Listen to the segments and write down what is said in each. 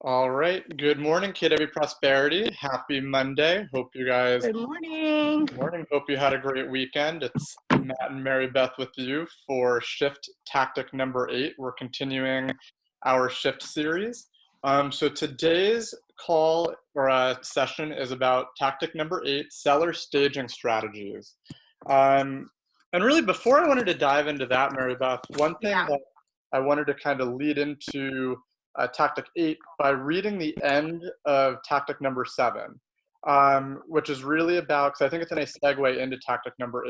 All right. Good morning, KW Prosperity. Happy Monday. Hope you guys, Good morning. morning. Hope you had a great weekend. It's Matt and Mary Beth with you for shift tactic number 8. We're continuing our shift series. So today's call or session is about tactic number 8, seller staging strategies. And really, before I wanted to dive into that, Mary Beth, one thing Yeah. that I wanted to kind of lead into tactic 8 by reading the end of tactic number 7, which is really about, because I think it's in a segue into tactic number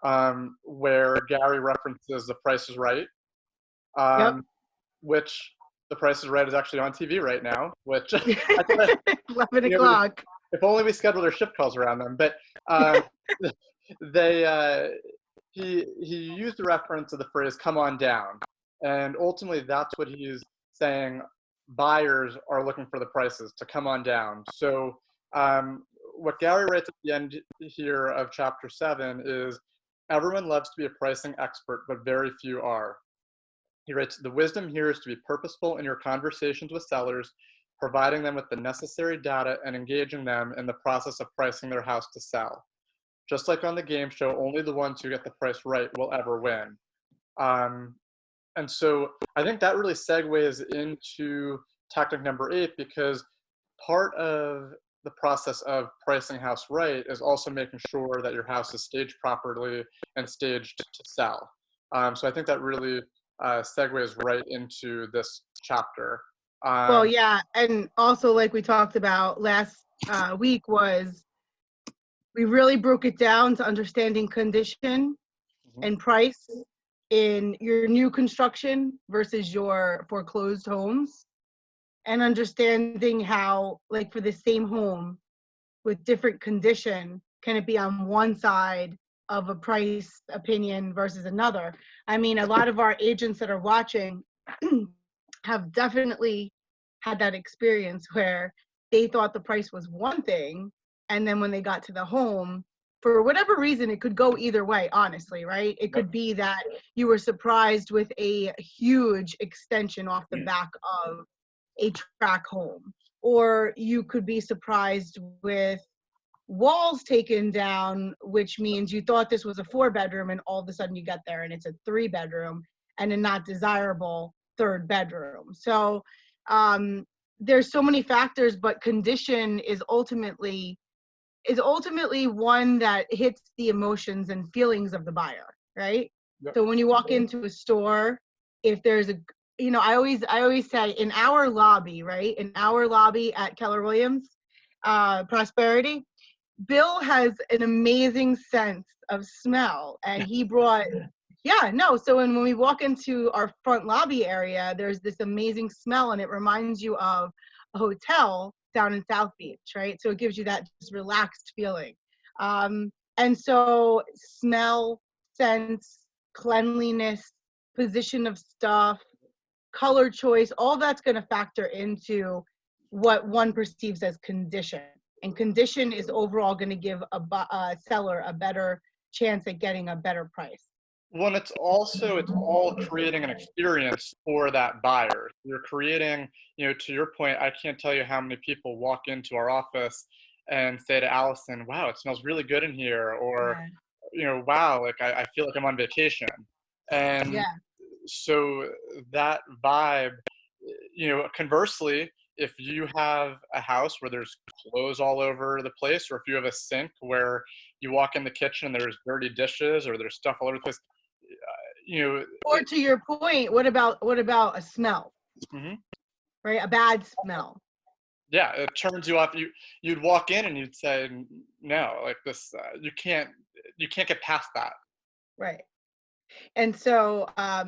8, where Gary references The Price is Right, Yep. which The Price is Right is actually on TV right now, which I thought, 11 you know, o'clock. if only we scheduled our shift calls around them. But um, they he used the reference of the phrase "come on down," and ultimately that's what he's saying. Buyers are looking for the prices to come on down. So what Gary writes at the end here of chapter 7 is, everyone loves to be a pricing expert, but very few are. He writes, the wisdom here is to be purposeful in your conversations with sellers, providing them with the necessary data and engaging them in the process of pricing their house to sell. Just like on the game show, only the ones who get the price right will ever win. And so I think that really segues into tactic number 8, because part of the process of pricing a house right is also making sure that your house is staged properly and staged to sell. So I think that really segues right into this chapter. Well, yeah. And also, like we talked about last week, was we really broke it down to understanding condition and price in your new construction versus your foreclosed homes, and understanding how, like, for the same home with different condition, can it be on one side of a price opinion versus another. I mean, a lot of our agents that are watching have definitely had that experience where they thought the price was one thing, and then when they got to the home, for whatever reason, it could go either way, honestly, right? It could be that you were surprised with a huge extension off the back of a track home, or you could be surprised with walls taken down, which means you thought this was a 4-bedroom, and all of a sudden you get there and it's a 3-bedroom and a not desirable 3rd bedroom. So there's so many factors, but condition is ultimately one that hits the emotions and feelings of the buyer, right? Yep. So when you walk into a store, if there's a, I always say, in our lobby, right? In our lobby at Keller Williams Prosperity, Bill has an amazing sense of smell, and he brought, so when we walk into our front lobby area, there's this amazing smell, and it reminds you of a hotel down in South Beach, right? So it gives you that just relaxed feeling. And so smell, sense, cleanliness, position of stuff, color choice, all that's going to factor into what one perceives as condition. And condition is overall going to give a seller a better chance at getting a better price. Well, it's all creating an experience for that buyer. You're creating, to your point, I can't tell you how many people walk into our office and say to Allison, wow, it smells really good in here, or, wow, like I feel like I'm on vacation. And so that vibe, conversely, if you have a house where there's clothes all over the place, or if you have a sink where you walk in the kitchen and there's dirty dishes or there's stuff all over the place, or to your point, what about a smell? Right? A bad smell. Yeah, it turns you off. You'd walk in and you'd say, no, like this, you can't get past that. Right. And so,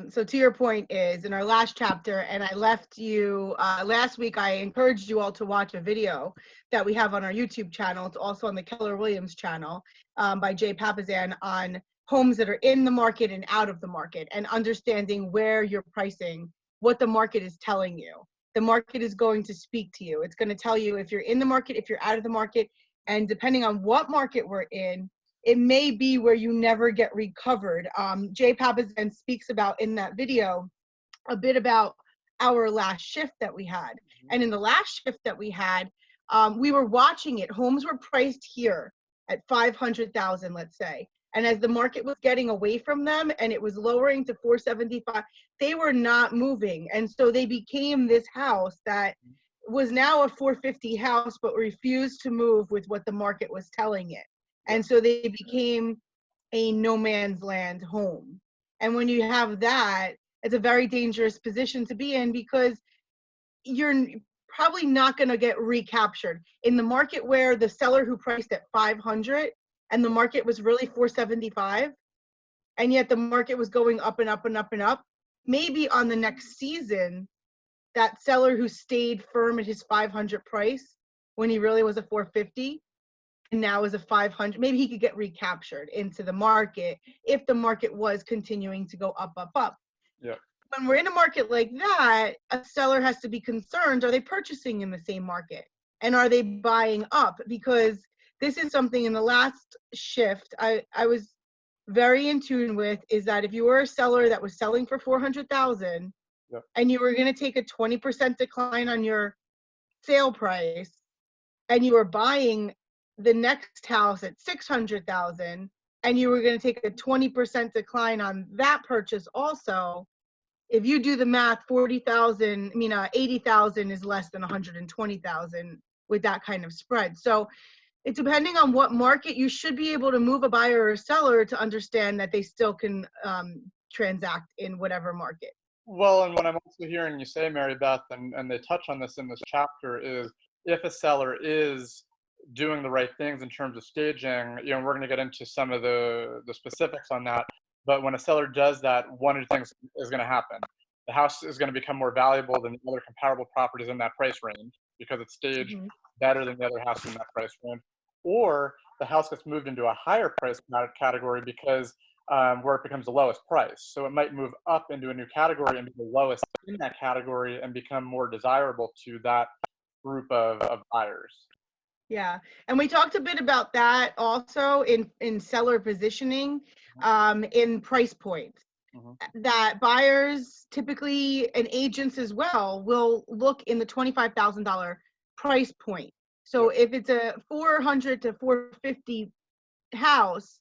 so to your point is, in our last chapter, and I left you, last week, I encouraged you all to watch a video that we have on our YouTube channel. It's also on the Keller Williams channel, by Jay Papazan, on homes that are in the market and out of the market, and understanding where you're pricing, what the market is telling you. The market is going to speak to you. It's going to tell you if you're in the market, if you're out of the market, and depending on what market we're in, it may be where you never get recovered. Jay Papazan speaks about in that video a bit about our last shift that we had. And in the last shift that we had, we were watching it. Homes were priced here at 500,000, let's say. And as the market was getting away from them and it was lowering to 475, they were not moving. And so they became this house that was now a 450 house, but refused to move with what the market was telling it. And so they became a no man's land home. And when you have that, it's a very dangerous position to be in, because you're probably not going to get recaptured. In the market where the seller who priced at 500 and the market was really 475, and yet the market was going up and up and up and up, maybe on the next season, that seller who stayed firm at his 500 price when he really was a 450 and now is a 500, maybe he could get recaptured into the market if the market was continuing to go up, up, up. Yeah. When we're in a market like that, a seller has to be concerned, are they purchasing in the same market? And are they buying up? Because this is something in the last shift I was very in tune with, is that if you were a seller that was selling for 400,000 and you were going to take a 20% decline on your sale price, and you were buying the next house at 600,000 and you were going to take a 20% decline on that purchase also, if you do the math, 80,000 is less than 120,000 with that kind of spread. So it's depending on what market, you should be able to move a buyer or a seller to understand that they still can transact in whatever market. Well, and what I'm also hearing you say, Mary Beth, and they touch on this in this chapter, is if a seller is doing the right things in terms of staging, you know, we're going to get into some of the specifics on that. But when a seller does that, one of the things is going to happen. The house is going to become more valuable than the other comparable properties in that price range because it's staged better than the other house in that price range. Or the house gets moved into a higher price category because where it becomes the lowest price. So it might move up into a new category and be the lowest in that category and become more desirable to that group of buyers. Yeah, and we talked a bit about that also in seller positioning, in price points. That buyers typically, and agents as well, will look in the $25,000 price point. So if it's a 400 to 450 house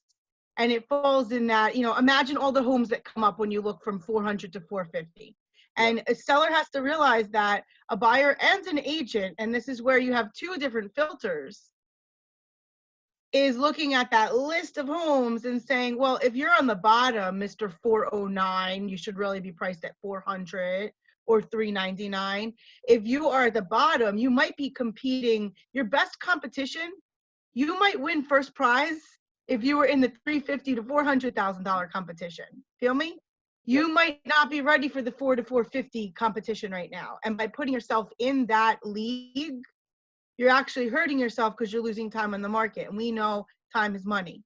and it falls in that, you know, imagine all the homes that come up when you look from 400 to 450. And a seller has to realize that a buyer and an agent, and this is where you have two different filters, is looking at that list of homes and saying, well, if you're on the bottom, Mr. 409, you should really be priced at 400 or 399. If you are at the bottom, you might be competing, your best competition, you might win first prize if you were in the $350,000 to $400,000 competition. Feel me? You might not be ready for the 4 to 450 competition right now. And by putting yourself in that league, you're actually hurting yourself because you're losing time on the market. And we know time is money.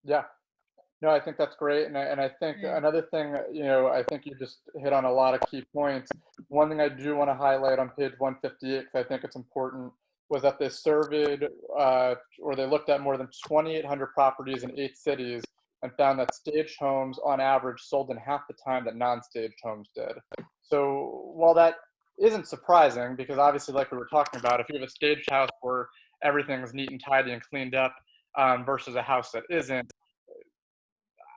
Yeah. No, I think that's great. And I think another thing, you know, I think you just hit on a lot of key points. One thing I do want to highlight on page 158, because I think it's important, was that they surveyed or they looked at more than 2,800 properties in 8 cities and found that staged homes on average sold in half the time that non-staged homes did. So while that isn't surprising, because obviously, like we were talking about, if you have a staged house where everything's neat and tidy and cleaned up versus a house that isn't,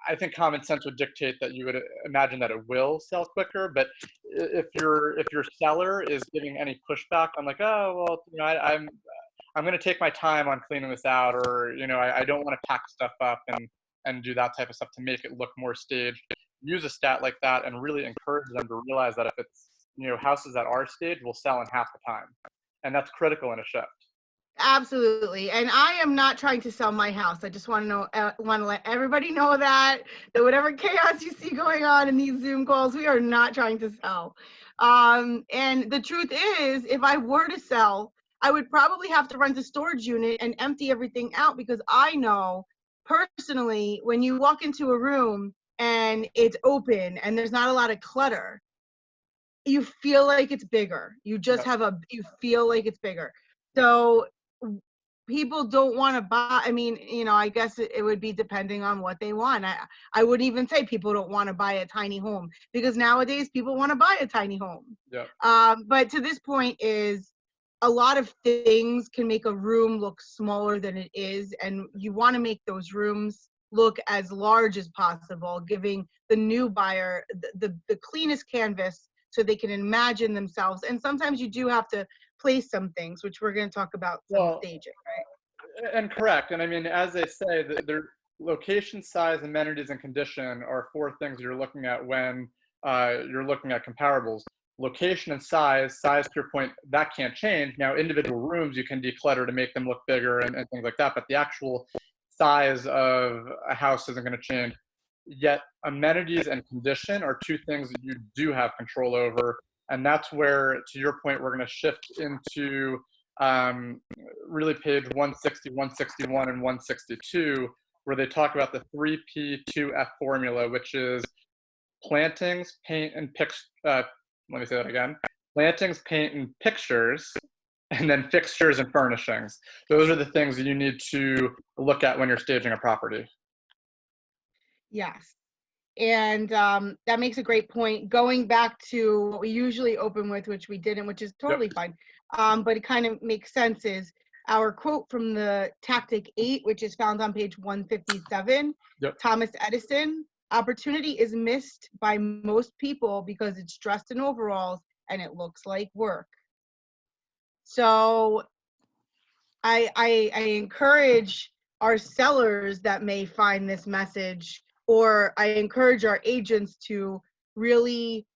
I think common sense would dictate that you would imagine that it will sell quicker. But if your seller is giving any pushback on like, oh, well, you know, I'm going to take my time on cleaning this out, or, you know, I don't want to pack stuff up and do that type of stuff to make it look more staged, use a stat like that and really encourage them to realize that if it's, you know, houses that are staged will sell in half the time. And that's critical in a shift. Absolutely. And I am not trying to sell my house. I just want to let everybody know that whatever chaos you see going on in these Zoom calls, we are not trying to sell. And the truth is, if I were to sell, I would probably have to rent a storage unit and empty everything out, because I know personally, when you walk into a room and it's open and there's not a lot of clutter, you feel like it's bigger. You just you feel like it's bigger. So people don't want to buy. I mean, I guess it would be depending on what they want. I would even say people don't want to buy a tiny home, because nowadays people want to buy a tiny home. Yeah. But to this point is, a lot of things can make a room look smaller than it is, and you want to make those rooms look as large as possible, giving the new buyer the cleanest canvas so they can imagine themselves. And sometimes you do have to place some things, which we're going to talk about some Well, staging, right? and correct. And I mean, as they say, their location, size, amenities, and condition are four things you're looking at when you're looking at comparables. Location and size, to your point, that can't change. Now, individual rooms you can declutter to make them look bigger and things like that, but the actual size of a house isn't going to change. Yet, amenities and condition are two things that you do have control over. And that's where, to your point, we're going to shift into really page 160, 161, and 162, where they talk about the 3P2F formula, which is plantings, paint, and let me say that again. Plantings, paint, and pictures, and then fixtures and furnishings. Those are the things that you need to look at when you're staging a property. Yes. And that makes a great point. Going back to what we usually open with, which we didn't, which is totally fine, but it kind of makes sense, is our quote from the Tactic 8, which is found on page 157, Thomas Edison: "Opportunity is missed by most people because it's dressed in overalls and it looks like work." So I encourage our sellers that may find this message, or I encourage our agents to really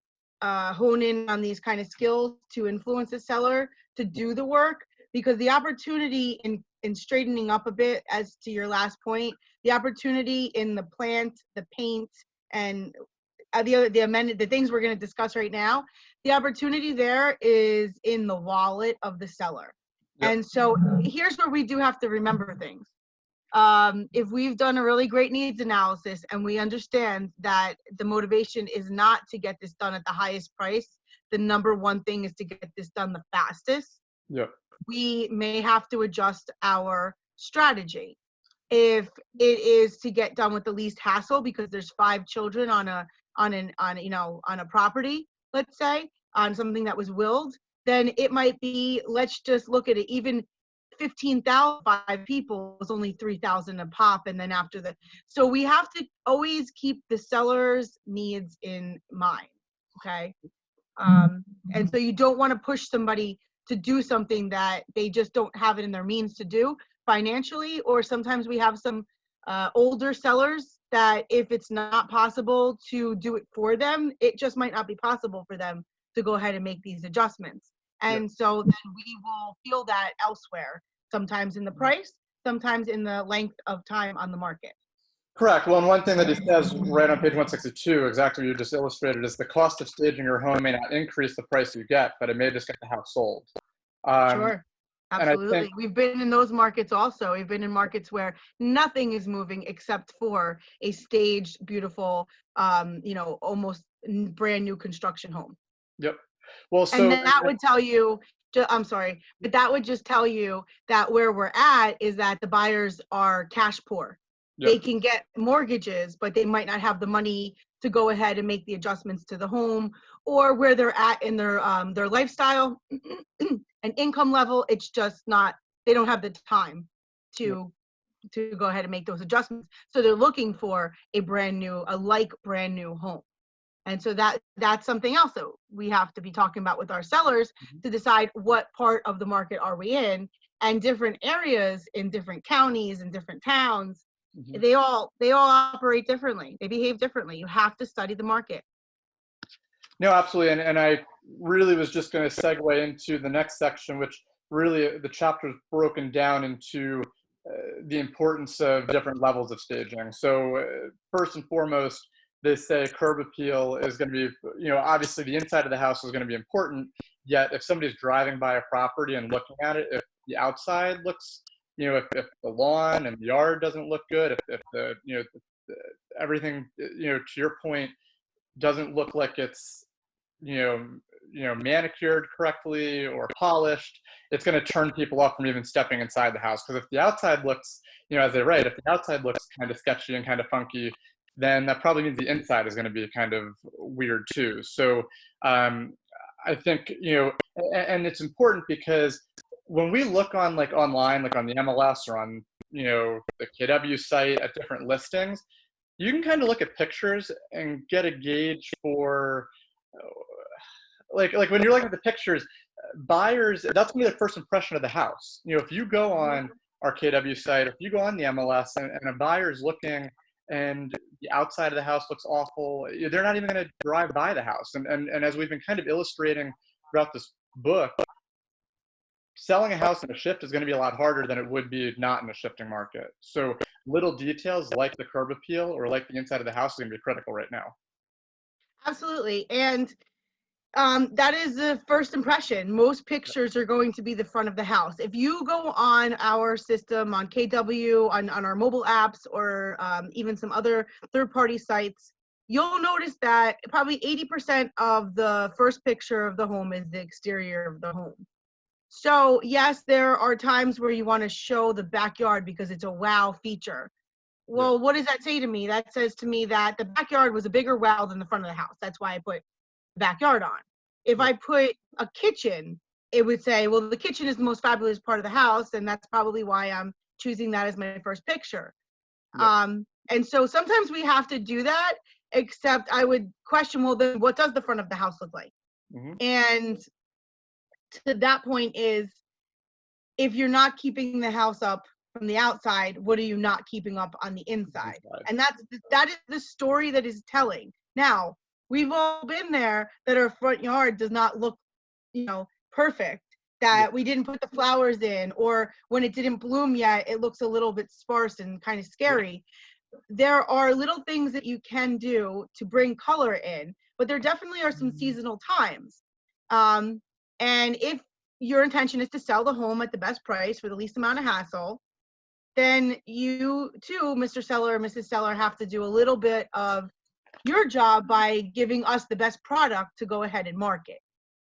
hone in on these kind of skills to influence the seller to do the work, because the opportunity in straightening up a bit, as to your last point, the opportunity in the plant, the paint, and the things we're going to discuss right now, the opportunity there is in the wallet of the seller. And so here's where we do have to remember things. If we've done a really great needs analysis and we understand that the motivation is not to get this done at the highest price, the number one thing is to get this done the fastest. We may have to adjust our strategy. If it is to get done with the least hassle, because there's 5 children on a property, let's say, on something that was willed, then it might be, let's just look at it, even 15,000, 5 people is only 3,000 a pop. And then after that, so we have to always keep the seller's needs in mind. Okay. And so you don't want to push somebody to do something that they just don't have it in their means to do financially. Or sometimes we have some older sellers that if it's not possible to do it for them, it just might not be possible for them to go ahead and make these adjustments. And so then we will feel that elsewhere, sometimes in the price, sometimes in the length of time on the market. Correct. Well, and one thing that he says right on page 162, exactly what you just illustrated, is the cost of staging your home may not increase the price you get, but it may just get the house sold. Sure. Absolutely. We've been in those markets also. We've been in markets where nothing is moving except for a staged, beautiful, almost brand new construction home. Well, so, and that would tell you, I'm sorry, but that would just tell you that where we're at is that the buyers are cash poor. They can get mortgages, but they might not have the money to go ahead and make the adjustments to the home, or where they're at in their lifestyle and income level. It's just not, they don't have the time to go ahead and make those adjustments. So they're looking for a brand new home. And so that's something else that we have to be talking about with our sellers to decide what part of the market are we in, and different areas in different counties and different towns. They all operate differently. They behave differently. You have to study the market. No, absolutely. And I really was just going to segue into the next section, which really the chapter is broken down into the importance of different levels of staging. So first and foremost, they say curb appeal is going to be, obviously the inside of the house is going to be important. Yet if somebody's driving by a property and looking at it, if the outside looks, if the lawn and the yard doesn't look good, if the, everything, to your point, doesn't look like it's, manicured correctly or polished, it's going to turn people off from even stepping inside the house. Because if the outside looks, as they write, if the outside looks kind of sketchy and kind of funky, then that probably means the inside is going to be kind of weird too. So I think, and it's important because when we look on like online, like on the MLS or on, the KW site at different listings, you can kind of look at pictures and get a gauge for like when you're looking at the pictures, buyers, that's gonna be the first impression of the house. If you go on our KW site, if you go on the MLS and a buyer's looking and the outside of the house looks awful, they're not even going to drive by the house. And as we've been kind of illustrating throughout this book, selling a house in a shift is going to be a lot harder than it would be not in a shifting market. So little details like the curb appeal or like the inside of the house is going to be critical right now. Absolutely. And that is the first impression. Most pictures are going to be the front of the house. If you go on our system, on KW, on our mobile apps, or even some other third-party sites, you'll notice that probably 80% of the first picture of the home is the exterior of the home. So yes, there are times where you want to show the backyard because it's a wow feature. Well, what does that say to me? That says to me that the backyard was a bigger wow than the front of the house. That's why I put backyard on. If I put a kitchen, it would say, well, the kitchen is the most fabulous part of the house, and that's probably why I'm choosing that as my first picture. And so sometimes we have to do that, except I would question, well, then what does the front of the house look like? And to that point is, if you're not keeping the house up from the outside, what are you not keeping up on the inside? And that is the story that is telling. Now, we've all been there that our front yard does not look, perfect, that we didn't put the flowers in, or when it didn't bloom yet, it looks a little bit sparse and kind of scary. There are little things that you can do to bring color in, but there definitely are some seasonal times. And if your intention is to sell the home at the best price for the least amount of hassle, then you too, Mr. Seller or Mrs. Seller, have to do a little bit of your job by giving us the best product to go ahead and market.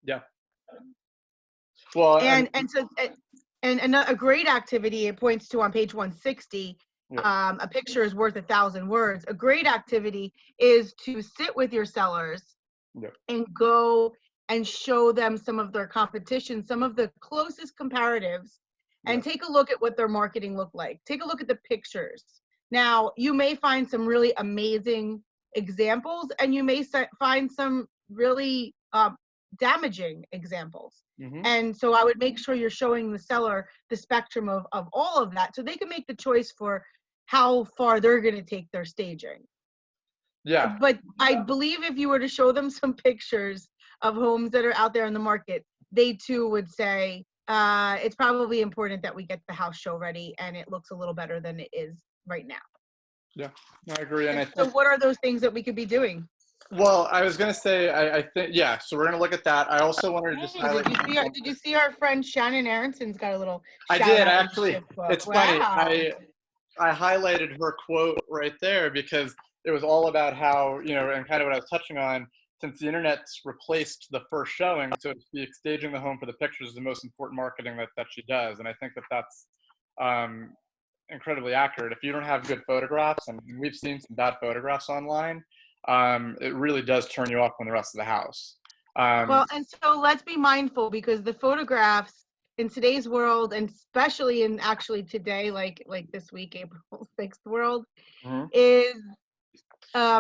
Yeah. Well, and a great activity it points to on page 160. A picture is worth 1,000 words. A great activity is to sit with your sellers and go and show them some of their competition, some of the closest comparatives, and take a look at what their marketing looked like. Take a look at the pictures. Now, you may find some really amazing examples, and you may find some really damaging examples. And so I would make sure you're showing the seller the spectrum of all of that, so they can make the choice for how far they're going to take their staging. But I believe if you were to show them some pictures of homes that are out there in the market, they too would say, it's probably important that we get the house show ready and it looks a little better than it is right now. Yeah, I agree. And I think, so what are those things that we could be doing? Well, I was going to say, I think, so we're going to look at that. I also wanted to just highlight. Did you see our friend Shannon Aronson's got a little I did, actually. It's funny. I highlighted her quote right there because it was all about how, and kind of what I was touching on, since the internet's replaced the first showing, so to speak, staging the home for the pictures is the most important marketing that she does. And I think that's incredibly accurate. If you don't have good photographs, and we've seen some bad photographs online, it really does turn you off from the rest of the house. Well, and so let's be mindful, because the photographs in today's world, and especially in actually today, like this week, April 6th world, is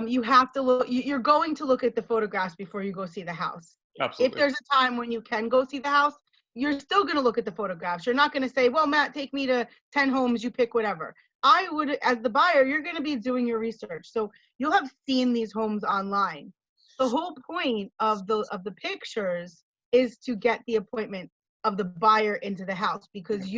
you have to look, you're going to look at the photographs before you go see the house. Absolutely. If there's a time when you can go see the house, you're still going to look at the photographs. You're not going to say, well, Matt, take me to 10 homes, you pick whatever. I would, as the buyer, you're going to be doing your research. So you'll have seen these homes online. The whole point of the pictures is to get the appointment of the buyer into the house, because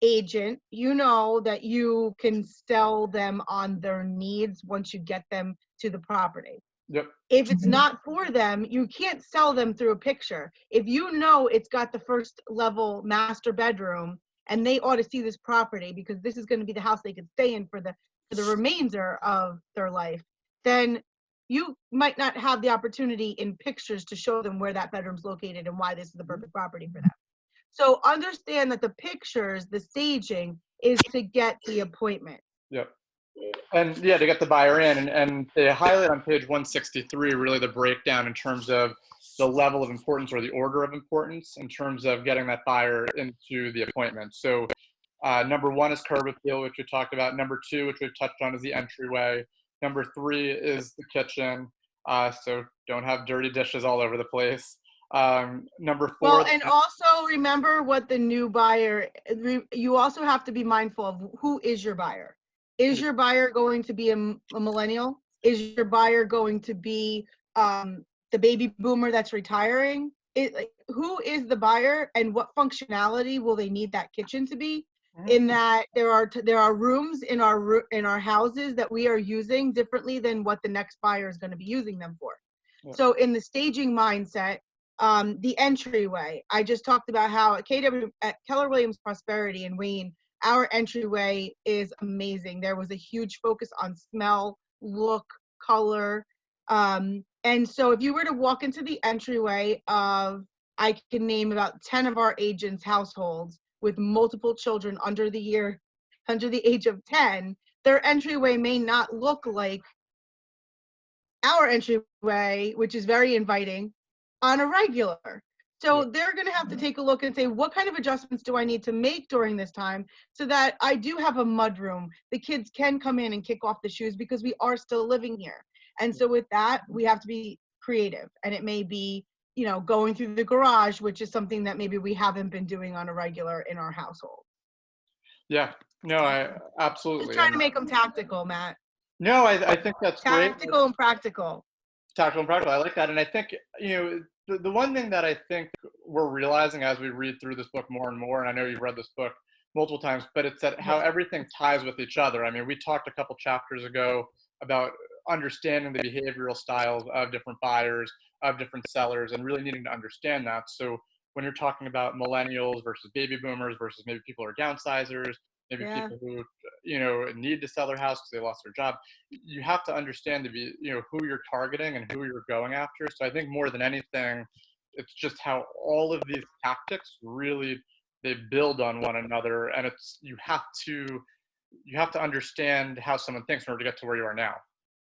agent, that you can sell them on their needs once you get them to the property. If it's not for them, you can't sell them through a picture. If it's got the first level master bedroom and they ought to see this property because this is going to be the house they could stay in for the remainder of their life, then you might not have the opportunity in pictures to show them where that bedroom's located and why this is the perfect property for them. So understand that the pictures, the staging is to get the appointment. Yep. And yeah, to get the buyer in, and they highlight on page 163 really the breakdown in terms of the level of importance or the order of importance in terms of getting that buyer into the appointment. So number one is curb appeal, which we talked about. Number two, which we've touched on, is the entryway. Number three is the kitchen. So don't have dirty dishes all over the place. Number four. Well, and also remember what the new buyer, you also have to be mindful of who is your buyer. Is your buyer going to be a millennial? Is your buyer going to be the baby boomer that's retiring? Who is the buyer, and what functionality will they need that kitchen to be? In that there are rooms in our houses that we are using differently than what the next buyer is going to be using them for. Yeah. So in the staging mindset, the entryway, I just talked about how at Keller Williams Prosperity in Wayne, our entryway is amazing. There was a huge focus on smell, look, color. And so if you were to walk into the entryway of, I can name about 10 of our agents' households with multiple children under the age of 10, their entryway may not look like our entryway, which is very inviting, on a regular. So they're going to have to take a look and say, what kind of adjustments do I need to make during this time so that I do have a mud room? The kids can come in and kick off the shoes because we are still living here. And so with that, we have to be creative. And it may be, going through the garage, which is something that maybe we haven't been doing on a regular in our household. Yeah, no, I absolutely. Just trying to make them tactical, Matt. No, I think that's great. Tactical and practical. Tactical and practical. I like that. And I think, the one thing that I think we're realizing as we read through this book more and more, and I know you've read this book multiple times, but it's that how everything ties with each other. I mean, we talked a couple chapters ago about understanding the behavioral styles of different buyers, of different sellers, and really needing to understand that. So when you're talking about millennials versus baby boomers versus maybe people who are downsizers, maybe people who, need to sell their house because they lost their job, you have to understand who you're targeting and who you're going after. So I think more than anything, it's just how all of these tactics really, they build on one another, and you have to understand how someone thinks in order to get to where you are now.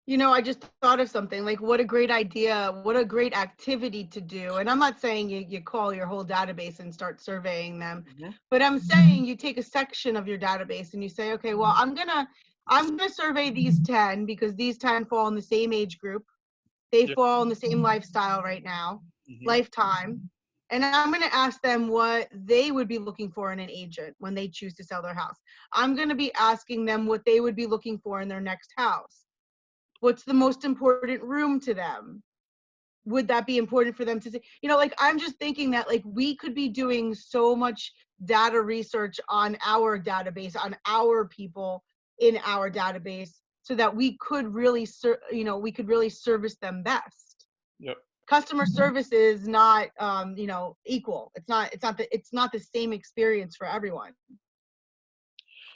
I just thought of something, like what a great idea, what a great activity to do. And I'm not saying you call your whole database and start surveying them, but I'm saying you take a section of your database and you say, okay, well, I'm gonna survey these 10 because these 10 fall in the same age group. They fall in the same lifestyle right now, lifetime. And I'm going to ask them what they would be looking for in an agent when they choose to sell their house. I'm going to be asking them what they would be looking for in their next house. What's the most important room to them? Would that be important for them to say? I'm just thinking that we could be doing so much data research on our database, on our people in our database, so that we could really, service them best. Yep. Customer service is not, equal. It's not the same experience for everyone.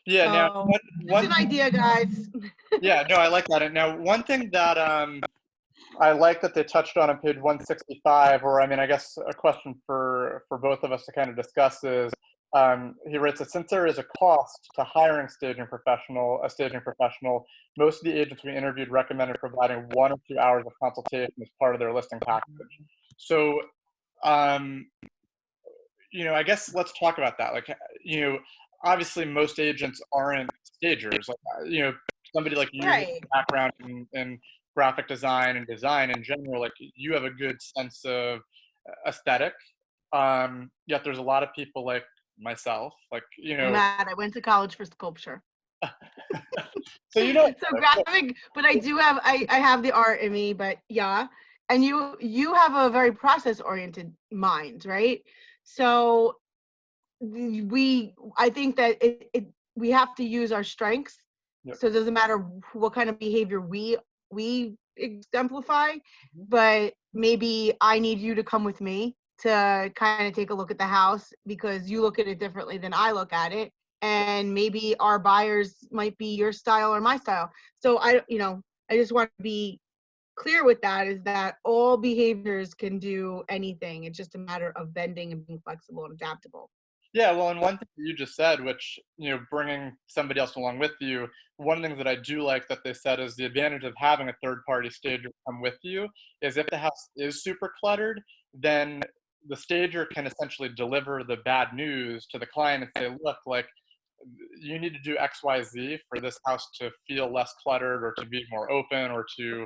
Yeah, so, now one an idea, guys. Yeah, no, I like that. And now one thing that I like that they touched on page 165, or I guess a question for both of us to kind of discuss is, he writes that since there is a cost to hiring a staging professional, most of the agents we interviewed recommended providing 1 or 2 hours of consultation as part of their listing package. So, I guess let's talk about that. Obviously most agents aren't stagers. Somebody like you with a background in graphic design and design in general, you have a good sense of aesthetic. Yet there's a lot of people like myself, Matt, I went to college for sculpture. So so graphic, but I do have I have the art in me, but yeah. And you have a very process oriented mind, right? So I think that we have to use our strengths. Yep. So it doesn't matter what kind of behavior we exemplify, but maybe I need you to come with me to kind of take a look at the house because you look at it differently than I look at it. And maybe our buyers might be your style or my style. So I just want to be clear with that is that all behaviors can do anything. It's just a matter of bending and being flexible and adaptable. Yeah, well, and one thing that you just said, which, bringing somebody else along with you, one of the things that I do like that they said is the advantage of having a third party stager come with you is if the house is super cluttered, then the stager can essentially deliver the bad news to the client and say, look, like, you need to do XYZ for this house to feel less cluttered or to be more open or to,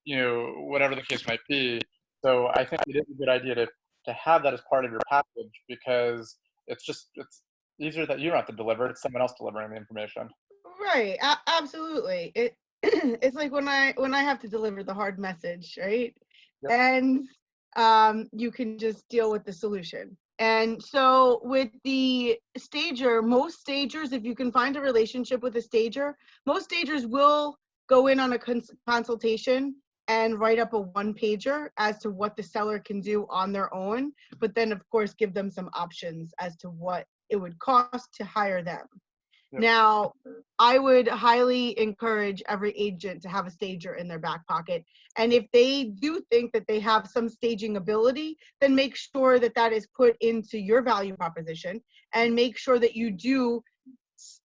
Sure. whatever the case might be. So I think it is a good idea to have that as part of your package because it's easier that you don't have to deliver it, it's someone else delivering the information. Right. Absolutely. It it's like when I have to deliver the hard message, right? Yep. And you can just deal with the solution. And so with the stager, most stagers, if you can find a relationship with a stager, most stagers will go in on a consultation and write up a one pager as to what the seller can do on their own, but then of course give them some options as to what it would cost to hire them. Yep. Now, I would highly encourage every agent to have a stager in their back pocket. And if they do think that they have some staging ability, then make sure that that is put into your value proposition and make sure that you do,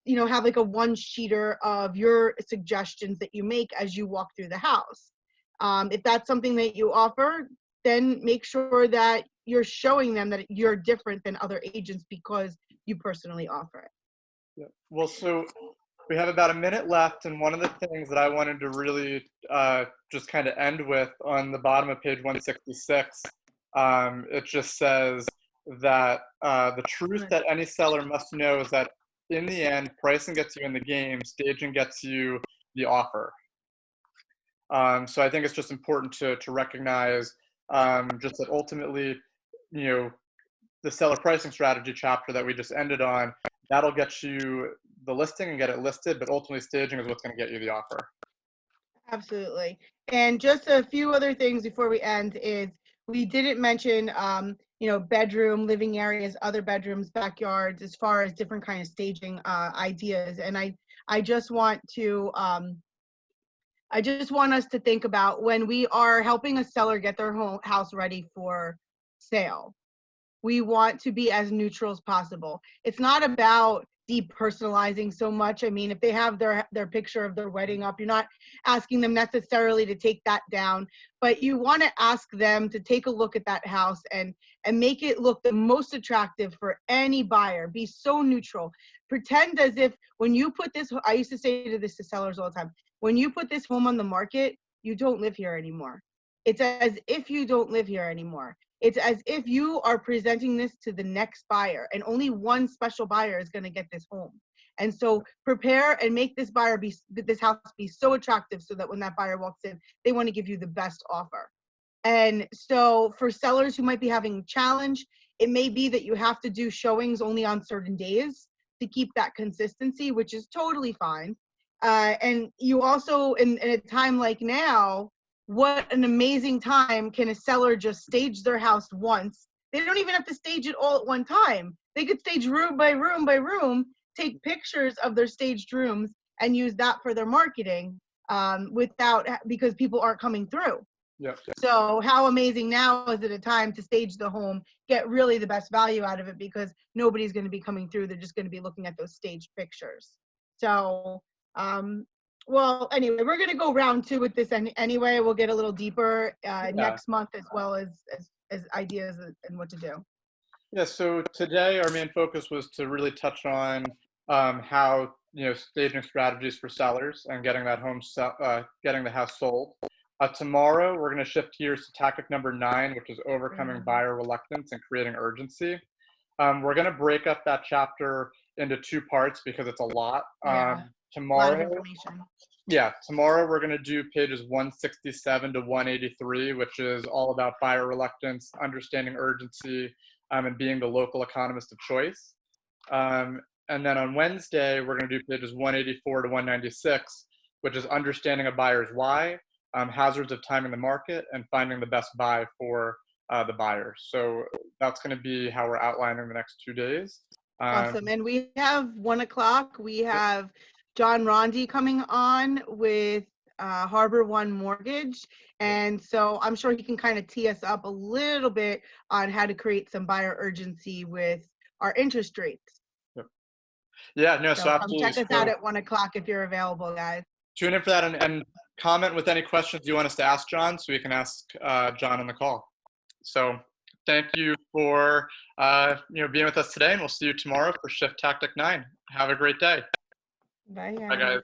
have like a one sheeter of your suggestions that you make as you walk through the house. If that's something that you offer, then make sure that you're showing them that you're different than other agents because you personally offer it. Yeah. Well, so we have about a minute left, and one of the things that I wanted to really just kind of end with on the bottom of page 166, it just says that the truth that any seller must know is that in the end, pricing gets you in the game, staging gets you the offer. So I think it's just important to recognize just that ultimately, you know, the seller pricing strategy chapter that we just ended on, that'll get you the listing and get it listed, but ultimately staging is what's going to get you the offer. Absolutely. And just a few other things before we end is we didn't mention, bedroom, living areas, other bedrooms, backyards, as far as different kind of staging ideas. And I just want to, I just want us to think about when we are helping a seller get their house ready for sale. We want to be as neutral as possible. It's not about depersonalizing so much. I mean, if they have their picture of their wedding up, you're not asking them necessarily to take that down, but you want to ask them to take a look at that house and make it look the most attractive for any buyer. Be so neutral. Pretend as if when you put this, I used to say this to sellers all the time, when you put this home on the market, you don't live here anymore. It's as if you don't live here anymore. It's as if you are presenting this to the next buyer, and only one special buyer is going to get this home. And so prepare and make this house be so attractive so that when that buyer walks in, they want to give you the best offer. And so for sellers who might be having a challenge, it may be that you have to do showings only on certain days to keep that consistency, which is totally fine. And you also, in a time like now, what an amazing time can a seller just stage their house once. They don't even have to stage it all at one time. They could stage room by room by room, take pictures of their staged rooms and use that for their marketing because people aren't coming through. Yep. So how amazing now is it a time to stage the home, get really the best value out of it because nobody's going to be coming through. They're just going to be looking at those staged pictures. So, well, anyway, we're going to go round 2 with this anyway. We'll get a little deeper next month as well as ideas and what to do. Yeah, so today our main focus was to really touch on how, staging strategies for sellers and getting that getting the house sold. Tomorrow, we're going to shift gears to tactic number 9, which is overcoming buyer reluctance and creating urgency. We're going to break up that chapter into 2 parts because it's a lot. Tomorrow, a lot of information. Yeah, tomorrow we're going to do pages 167 to 183, which is all about buyer reluctance, understanding urgency, and being the local economist of choice. And then on Wednesday, we're going to do pages 184 to 196, which is understanding a buyer's why, hazards of timing the market, and finding the best buy for the buyer. So that's going to be how we're outlining the next 2 days. Awesome. And we have 1 o'clock. We have John Rondi coming on with Harbor One Mortgage. And so I'm sure he can kind of tee us up a little bit on how to create some buyer urgency with our interest rates. Yeah, no, so So come absolutely. check us out at 1 o'clock if you're available, guys. Tune in for that, and comment with any questions you want us to ask John, so we can ask John on the call. So thank you for being with us today, and we'll see you tomorrow for Shift Tactic 9. Have a great day. Bye, Bye, guys.